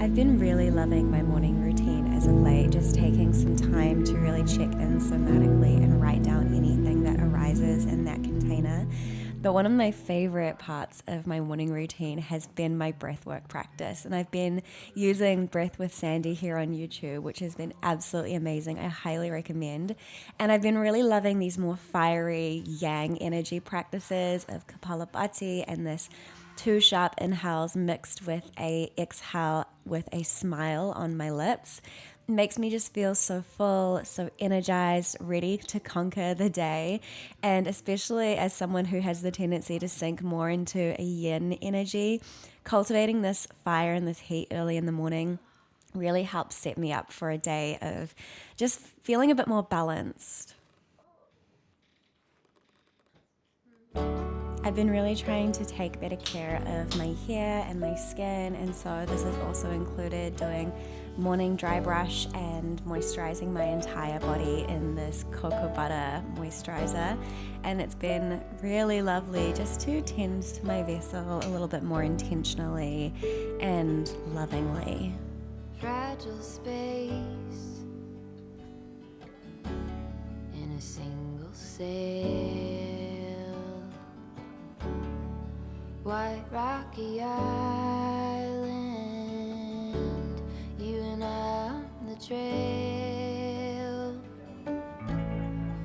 I've been really loving my morning routine as of late, just taking some time to really check in somatically and write down anything that arises in that container. But one of my favorite parts of my morning routine has been my breathwork practice. And I've been using Breath with Sandy here on YouTube, which has been absolutely amazing. I highly recommend. And I've been really loving these more fiery yang energy practices of Kapalabhati and this two sharp inhales mixed with a exhale with a smile on my lips. It makes me just feel so full, so energized, ready to conquer the day. And especially as someone who has the tendency to sink more into a yin energy, cultivating this fire and this heat early in the morning really helps set me up for a day of just feeling a bit more balanced. I've been really trying to take better care of my hair and my skin, and so this has also included doing morning dry brush and moisturizing my entire body in this cocoa butter moisturizer. And it's been really lovely just to tend to my vessel a little bit more intentionally and lovingly. Fragile space in a single sail. White rocky island, you and I on the trail,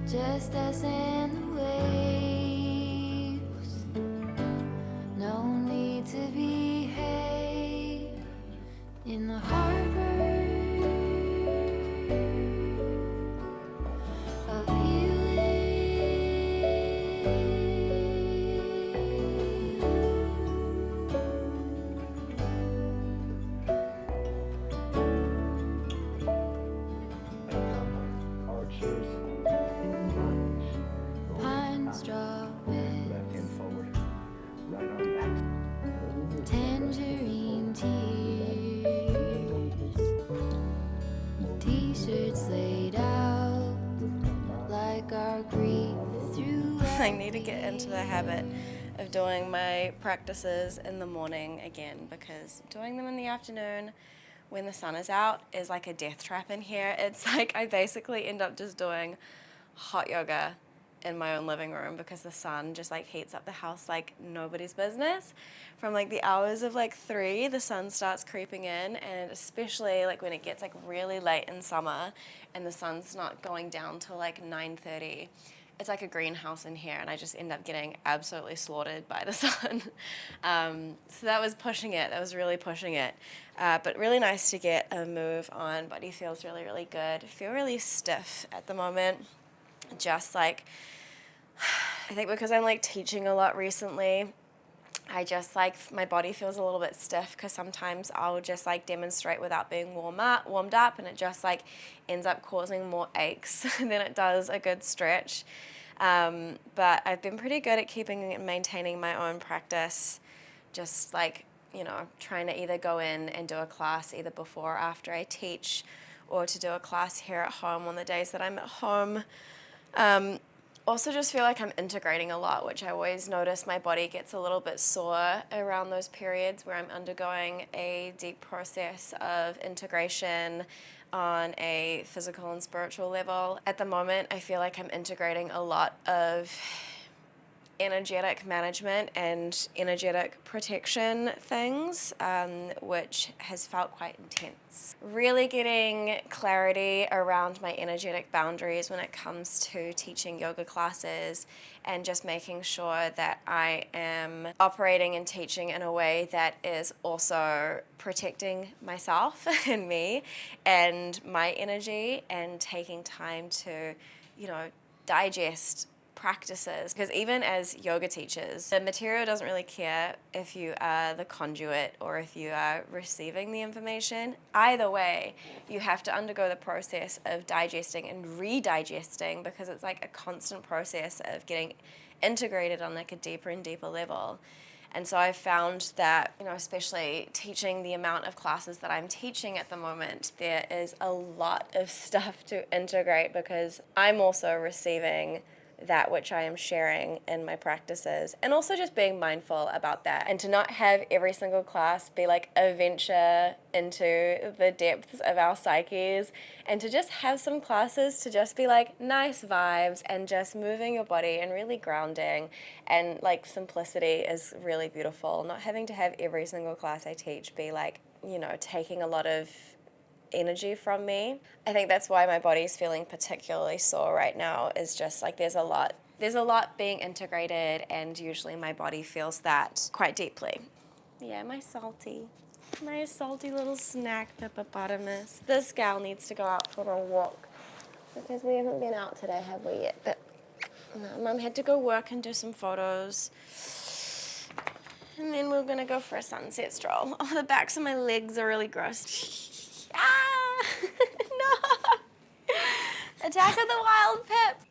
just us and the waves. No need to behave in the harbor of healing. Pine straw beds, tangerine tears, t-shirts laid out like our grief through. I need to get into the habit of doing my practices in the morning again, because doing them in the afternoon when the sun is out is like a death trap in here. It's like I basically end up just doing hot yoga in my own living room because the sun just like heats up the house like nobody's business. From like the hours of like 3, the sun starts creeping in, and especially like when it gets like really late in summer and the sun's not going down till like 9:30. It's like a greenhouse in here, and I just end up getting absolutely slaughtered by the sun. So that was pushing it. That was really pushing it. But really nice to get a move on. Body feels really, really good. I feel really stiff at the moment. Just like, I think because I'm like teaching a lot recently, I just like, my body feels a little bit stiff because sometimes I'll just like demonstrate without being warmed up, and it just like ends up causing more aches than it does a good stretch. But I've been pretty good at keeping and maintaining my own practice, just like, trying to either go in and do a class either before or after I teach, or to do a class here at home on the days that I'm at home. Also just feel like I'm integrating a lot, which I always notice my body gets a little bit sore around those periods where I'm undergoing a deep process of integration on a physical and spiritual level. At the moment, I feel like I'm integrating a lot of energetic management and energetic protection things, which has felt quite intense. Really getting clarity around my energetic boundaries when it comes to teaching yoga classes, and just making sure that I am operating and teaching in a way that is also protecting myself and me and my energy, and taking time to, digest practices, because even as yoga teachers, the material doesn't really care if you are the conduit or if you are receiving the information. Either way, you have to undergo the process of digesting and redigesting, because it's like a constant process of getting integrated on like a deeper and deeper level. And so I've found that, especially teaching the amount of classes that I'm teaching at the moment, there is a lot of stuff to integrate, because I'm also receiving that which I am sharing in my practices, and also just being mindful about that, and to not have every single class be like a venture into the depths of our psyches, and to just have some classes to just be like nice vibes and just moving your body and really grounding, and like simplicity is really beautiful. Not having to have every single class I teach be like, you know, taking a lot of energy from me. I think that's why my body's feeling particularly sore right now, is just like there's a lot being integrated, and usually my body feels that quite deeply. Yeah, my salty little snack hippopotamus. This gal needs to go out for a walk because we haven't been out today, have we yet? But no, Mum had to go work and do some photos. And then we're gonna go for a sunset stroll. Oh, the backs of my legs are really gross. Ah! No! Attack of the Wild Pip!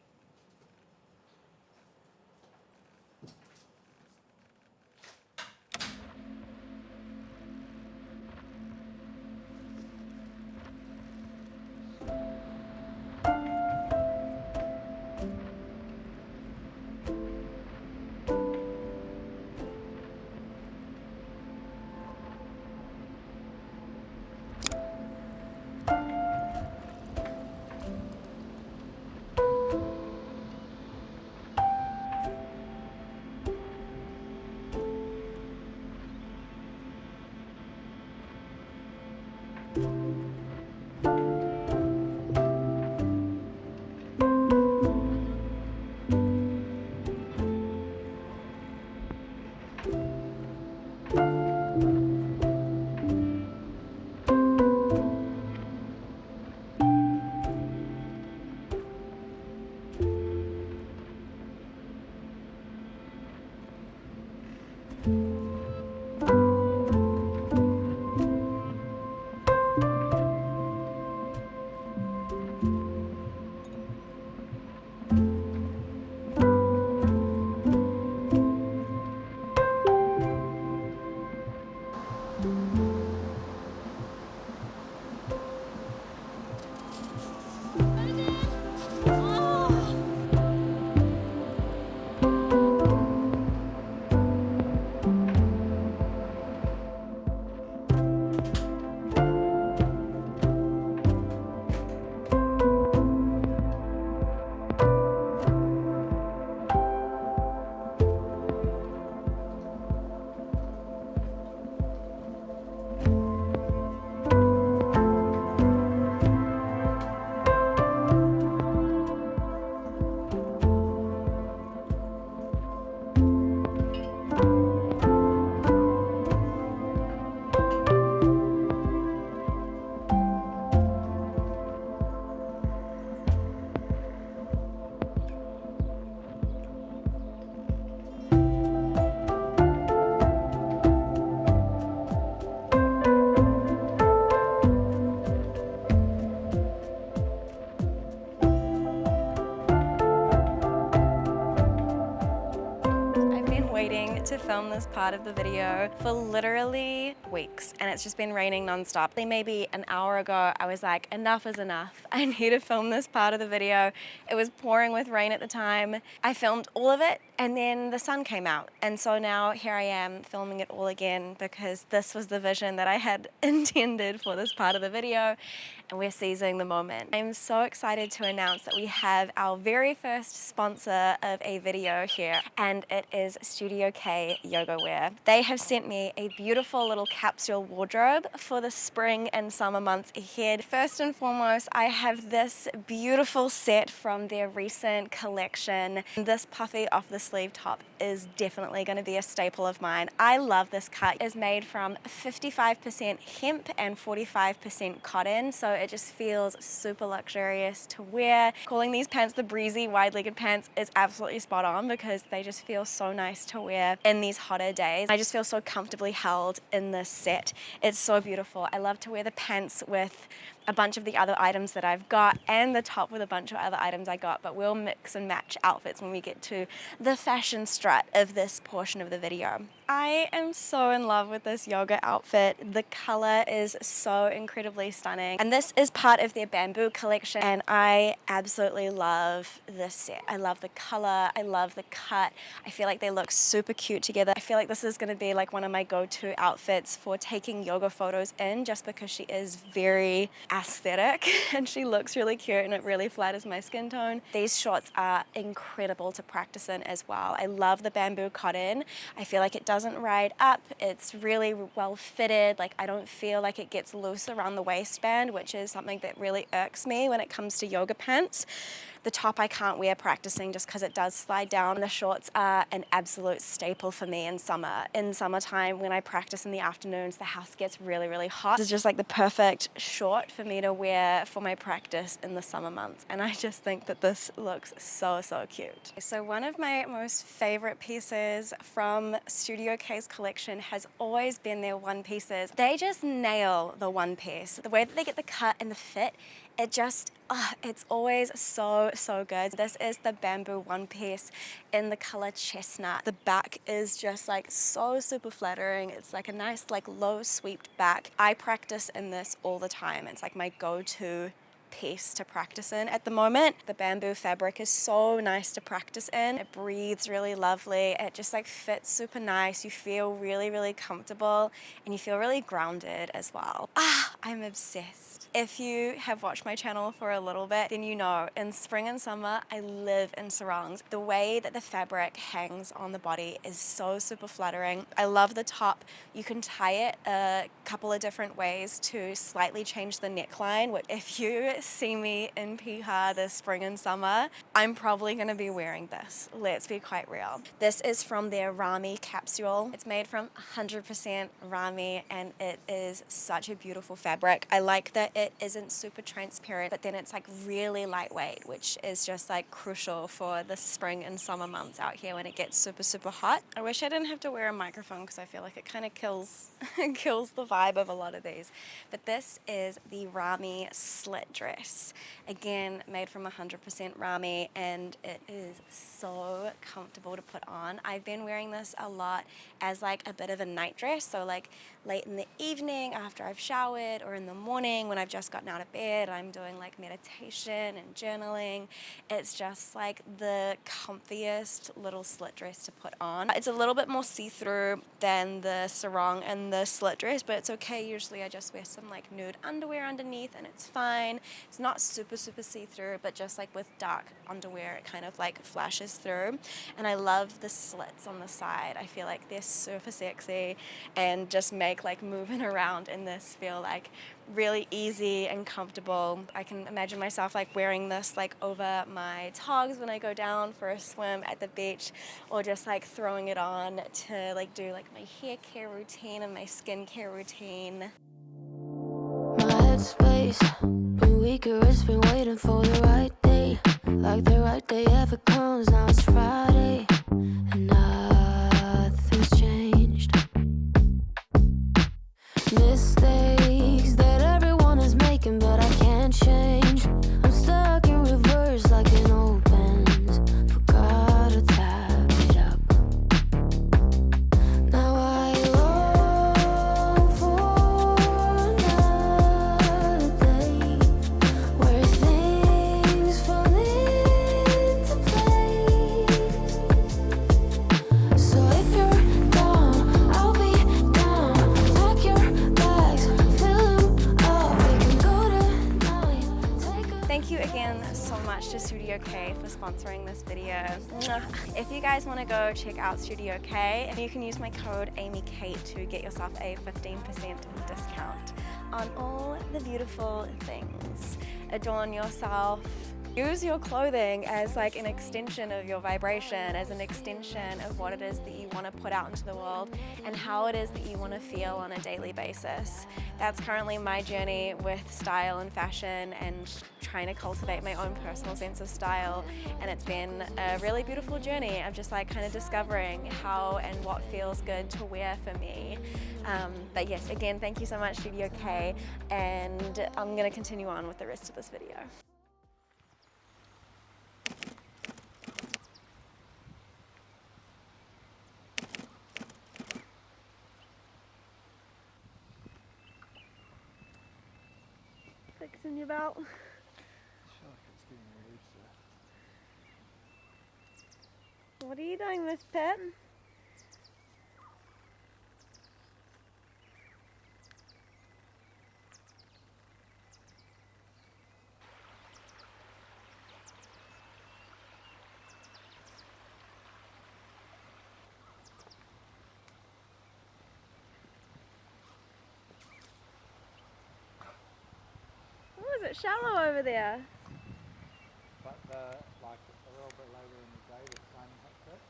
To film this part of the video for literally weeks, and it's just been raining nonstop. Maybe an hour ago I was like, enough is enough. I need to film this part of the video. It was pouring with rain at the time. I filmed all of it, and then the sun came out, and so now here I am filming it all again because this was the vision that I had intended for this part of the video, and we're seizing the moment. I'm so excited to announce that we have our very first sponsor of a video here, and it is Studio K Yoga Wear. They have sent me a beautiful little capsule wardrobe for the spring and summer months ahead. First and foremost, I have this beautiful set from their recent collection. This puffy off the sleeve top is definitely going to be a staple of mine. I love this cut. It's made from 55% hemp and 45% cotton, so it just feels super luxurious to wear. Calling these pants the breezy wide-legged pants is absolutely spot on because they just feel so nice to wear in these hotter days. I just feel so comfortably held in this set. It's so beautiful. I love to wear the pants with a bunch of the other items that I've got and the top with a bunch of other items I got, but we'll mix and match outfits when we get to the fashion strut of this portion of the video. I am so in love with this yoga outfit. The color is so incredibly stunning. And this is part of their bamboo collection, and I absolutely love this set. I love the color, I love the cut. I feel like they look super cute together. I feel like this is gonna be like one of my go-to outfits for taking yoga photos in, just because she is very aesthetic and she looks really cute and it really flatters my skin tone. These shorts are incredible to practice in as well. I love the bamboo cotton. I feel like it doesn't ride up. It's really well fitted. Like, I don't feel like it gets loose around the waistband, which is something that really irks me when it comes to yoga pants. The top I can't wear practicing just because it does slide down. The shorts are an absolute staple for me in summer. In summertime, when I practice in the afternoons, the house gets really, really hot. This is just like the perfect short for me to wear for my practice in the summer months. And I just think that this looks so, so cute. So one of my most favorite pieces from Studio K's collection has always been their one pieces. They just nail the one piece. The way that they get the cut and the fit, it just, it's always so, so good. This is the bamboo one piece in the color chestnut. The back is just like so super flattering. It's like a nice like low sweeped back. I practice in this all the time. It's like my go-to piece to practice in at the moment. The bamboo fabric is so nice to practice in. It breathes really lovely. It just like fits super nice. You feel really, really comfortable and you feel really grounded as well. I'm obsessed. If you have watched my channel for a little bit, then you know in spring and summer, I live in sarongs. The way that the fabric hangs on the body is so super flattering. I love the top. You can tie it a couple of different ways to slightly change the neckline, which if you see me in Piha this spring and summer, I'm probably gonna be wearing this. Let's be quite real. This is from their Rami capsule. It's made from 100% Rami and it is such a beautiful fabric. I like that it isn't super transparent, but then it's like really lightweight, which is just like crucial for the spring and summer months out here when it gets super, super hot. I wish I didn't have to wear a microphone because I feel like it kind of kills the vibe of a lot of these. But this is the Rami slit dress. Again, made from 100% Rami, and it is so comfortable to put on. I've been wearing this a lot as like a bit of a night dress, so like late in the evening after I've showered, or in the morning when I've just gotten out of bed, I'm doing like meditation and journaling. It's just like the comfiest little slit dress to put on. It's a little bit more see-through than the sarong and the slit dress, but it's okay. Usually I just wear some like nude underwear underneath and it's fine. It's not super, super see-through, but just like with dark underwear, it kind of like flashes through. And I love the slits on the side. I feel like they're super sexy and just make like moving around in this feel like really easy and comfortable. I can imagine myself like wearing this like over my togs when I go down for a swim at the beach, or just like throwing it on to like do like my hair care routine and my skin care routine. My headspace been weaker, it's been waiting for the right day. Like the right day ever comes, now it's Friday and nothing's changed. Mistakes that everyone is making, but I can't change. I'm stuck in reverse like an old Benz. Forgot to tap it up. Now I long for another day where things fall into place. So if you're down, I'll be down. Pack your bags, fill them up. We can go tonight. Take a Thank you again so much to Studio K for sponsoring this video. Mwah. If you guys want to go check out Studio K, you can use my code AmyKate to get yourself a 15% discount on all the beautiful things. Adorn yourself. Use your clothing as like an extension of your vibration, as an extension of what it is that you want to put out into the world and how it is that you want to feel on a daily basis. That's currently my journey with style and fashion and trying to cultivate my own personal sense of style. And it's been a really beautiful journey of just like kind of discovering how and what feels good to wear for me. But yes, again, thank you so much, Studio K, and I'm going to continue on with the rest of this video. weeks in your belt? I feel like it's getting looser. What are you doing, Miss Pip? Oh, is it shallow over there? But like a little bit later in the day, the sun hits it.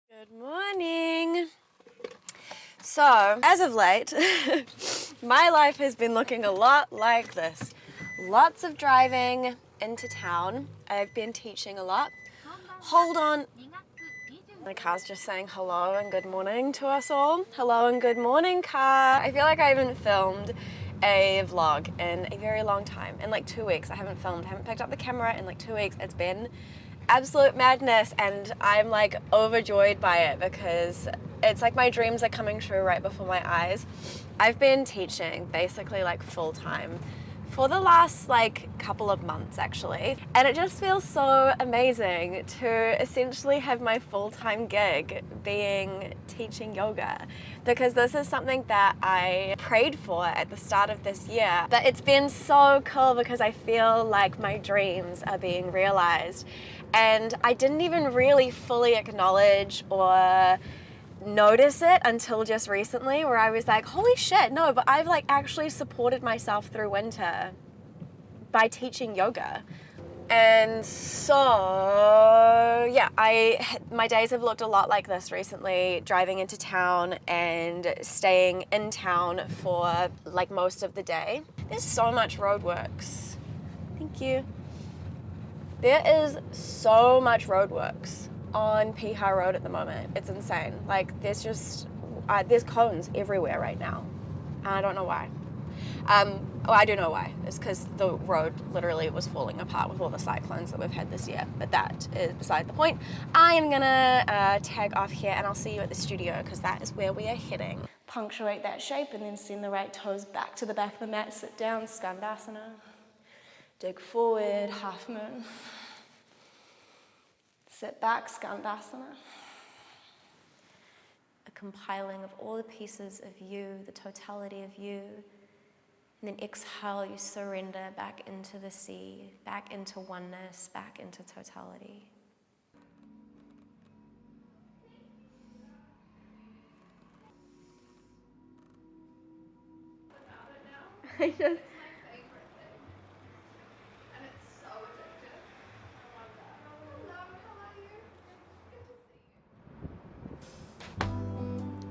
Good morning. So, as of late, my life has been looking a lot like this. Lots of driving into town. I've been teaching a lot. Hold on. My car's just saying hello and good morning to us all. Hello and good morning, car. I feel like I haven't filmed a vlog in a very long time. In like 2 weeks, I haven't picked up the camera in like 2 weeks. It's been absolute madness and I'm like overjoyed by it because it's like my dreams are coming true right before my eyes. I've been teaching basically like full time for the last like couple of months actually, and it just feels so amazing to essentially have my full-time gig being teaching yoga, because this is something that I prayed for at the start of this year. But it's been so cool because I feel like my dreams are being realized, and I didn't even really fully acknowledge or notice it until just recently, where I was like, holy shit, no, but I've like actually supported myself through winter by teaching yoga. And so yeah, my days have looked a lot like this recently, driving into town and staying in town for like most of the day. There's so much roadworks. Thank you. There is so much roadworks on Piha Road at the moment. It's insane. Like there's cones everywhere right now. And I don't know why. I do know why. It's because the road literally was falling apart with all the cyclones that we've had this year. But that is beside the point. I am gonna tag off here and I'll see you at the studio because that is where we are heading. Punctuate that shape and then send the right toes back to the back of the mat. Sit down, Skandasana. Dig forward, half moon. Sit back, Skandasana. A compiling of all the pieces of you, the totality of you. And then exhale, you surrender back into the sea, back into oneness, back into totality. I just...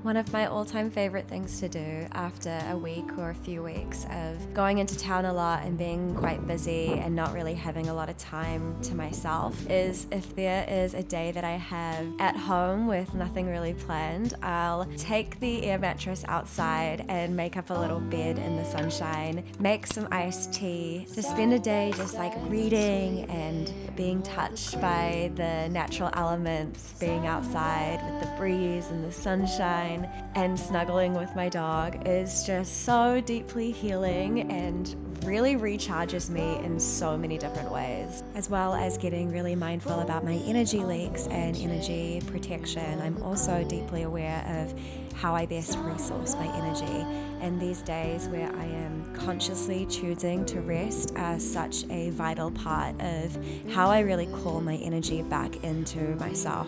One of my all-time favorite things to do after a week or a few weeks of going into town a lot and being quite busy and not really having a lot of time to myself is if there is a day that I have at home with nothing really planned, I'll take the air mattress outside and make up a little bed in the sunshine, make some iced tea, just spend a day just like reading and being touched by the natural elements, being outside with the breeze and the sunshine, and snuggling with my dog is just so deeply healing and really recharges me in so many different ways. As well as getting really mindful about my energy leaks and energy protection, I'm also deeply aware of how I best resource my energy. And these days where I am consciously choosing to rest are such a vital part of how I really call my energy back into myself.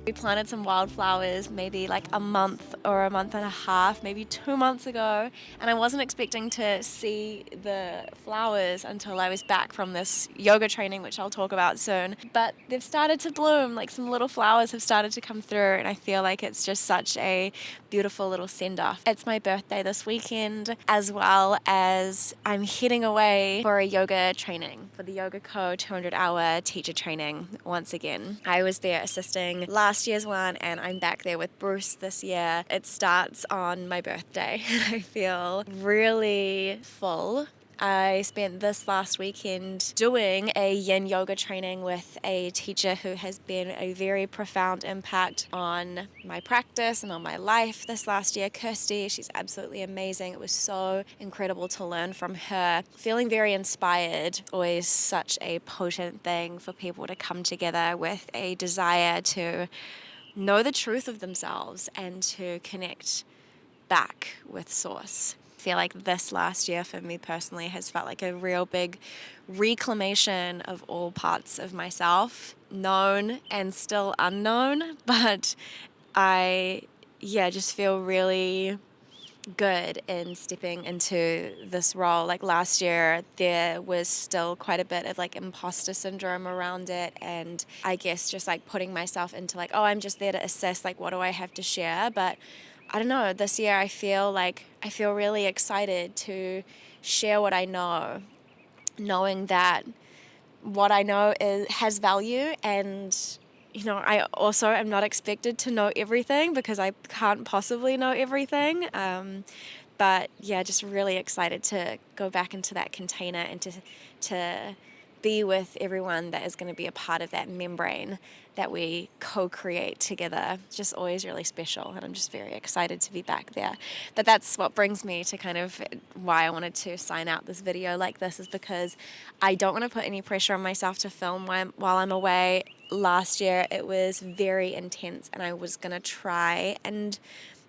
We planted some wildflowers maybe like a month or a month and a half, maybe 2 months ago, and I wasn't expecting to see the flowers until I was back from this yoga training, which I'll talk about soon. But they've started to bloom, like some little flowers have started to come through, and I feel like it's just such a beautiful little send-off. It's my birthday this weekend, as well as I'm heading away for a yoga training, for the Yoga Co 200-hour teacher training once again. I was there assisting last year's one, and I'm back there with Bruce this year. It starts on my birthday, and I feel really full. I spent this last weekend doing a yin yoga training with a teacher who has been a very profound impact on my practice and on my life this last year, Kirsty. She's absolutely amazing. It was so incredible to learn from her. Feeling very inspired, always such a potent thing for people to come together with a desire to know the truth of themselves and to connect back with Source. I feel like this last year for me personally has felt like a real big reclamation of all parts of myself, known and still unknown, but I just feel really good in stepping into this role. Like last year there was still quite a bit of like imposter syndrome around it, and I guess just like putting myself into like, oh, I'm just there to assess, like what do I have to share. But I don't know, this year I feel really excited to share what I know, knowing that what I know has value, and I also am not expected to know everything because I can't possibly know everything. But yeah, just really excited to go back into that container and to be with everyone that is going to be a part of that membrane that we co-create together. Just always really special, and I'm just very excited to be back there. But that's what brings me to kind of why I wanted to sign out this video like this, is because I don't want to put any pressure on myself to film while I'm away. Last year it was very intense, and I was going to try and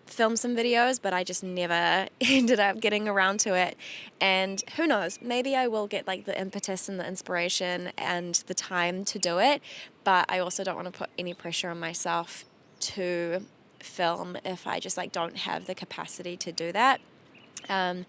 film some videos, but I just never ended up getting around to it. And who knows, maybe I will get like the impetus and the inspiration and the time to do it, but I also don't want to put any pressure on myself to film if I just like don't have the capacity to do that. And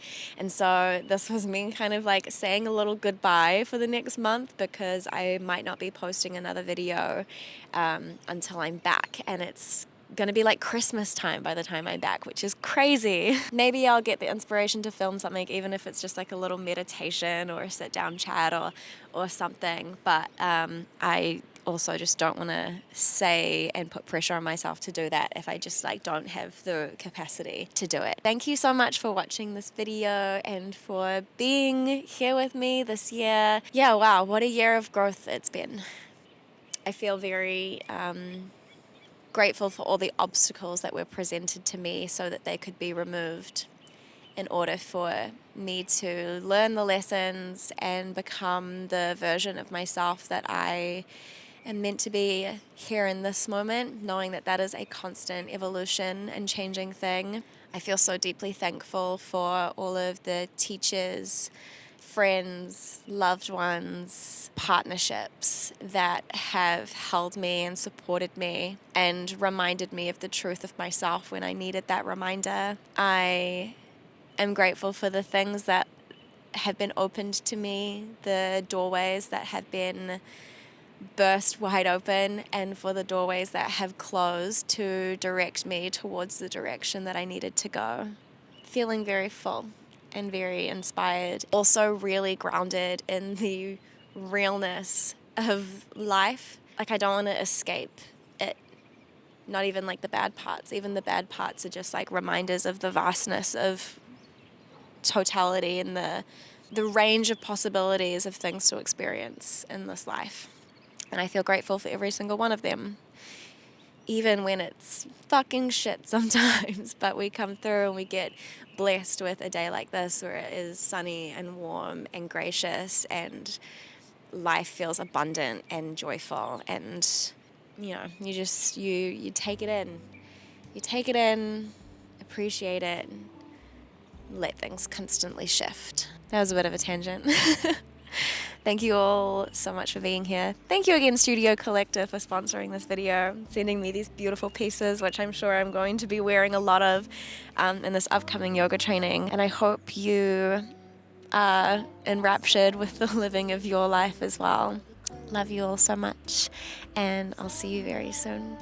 so this was me kind of like saying a little goodbye for the next month, because I might not be posting another video until I'm back, and it's gonna be like Christmas time by the time I'm back, which is crazy. Maybe I'll get the inspiration to film something, even if it's just like a little meditation or a sit down chat or something, but I also just don't want to say and put pressure on myself to do that if I just like don't have the capacity to do it. Thank you so much for watching this video and for being here with me this year. Yeah, wow, what a year of growth it's been. I feel very grateful for all the obstacles that were presented to me so that they could be removed in order for me to learn the lessons and become the version of myself that I am meant to be here in this moment, knowing that that is a constant evolution and changing thing. I feel so deeply thankful for all of the teachers, friends, loved ones, partnerships that have held me and supported me and reminded me of the truth of myself when I needed that reminder. I am grateful for the things that have been opened to me, the doorways that have been burst wide open and for the doorways that have closed to direct me towards the direction that I needed to go. Feeling very full and very inspired. Also really grounded in the realness of life. Like I don't want to escape it. Not even like the bad parts. Even the bad parts are just like reminders of the vastness of totality and the range of possibilities of things to experience in this life. And I feel grateful for every single one of them, even when it's fucking shit sometimes. But we come through and we get blessed with a day like this where it is sunny and warm and gracious and life feels abundant and joyful. And, you know, you take it in. You take it in, appreciate it, let things constantly shift. That was a bit of a tangent. Thank you all so much for being here. Thank you again, Studio Collective, for sponsoring this video, sending me these beautiful pieces, which I'm sure I'm going to be wearing a lot of in this upcoming yoga training. And I hope you are enraptured with the living of your life as well. Love you all so much, and I'll see you very soon.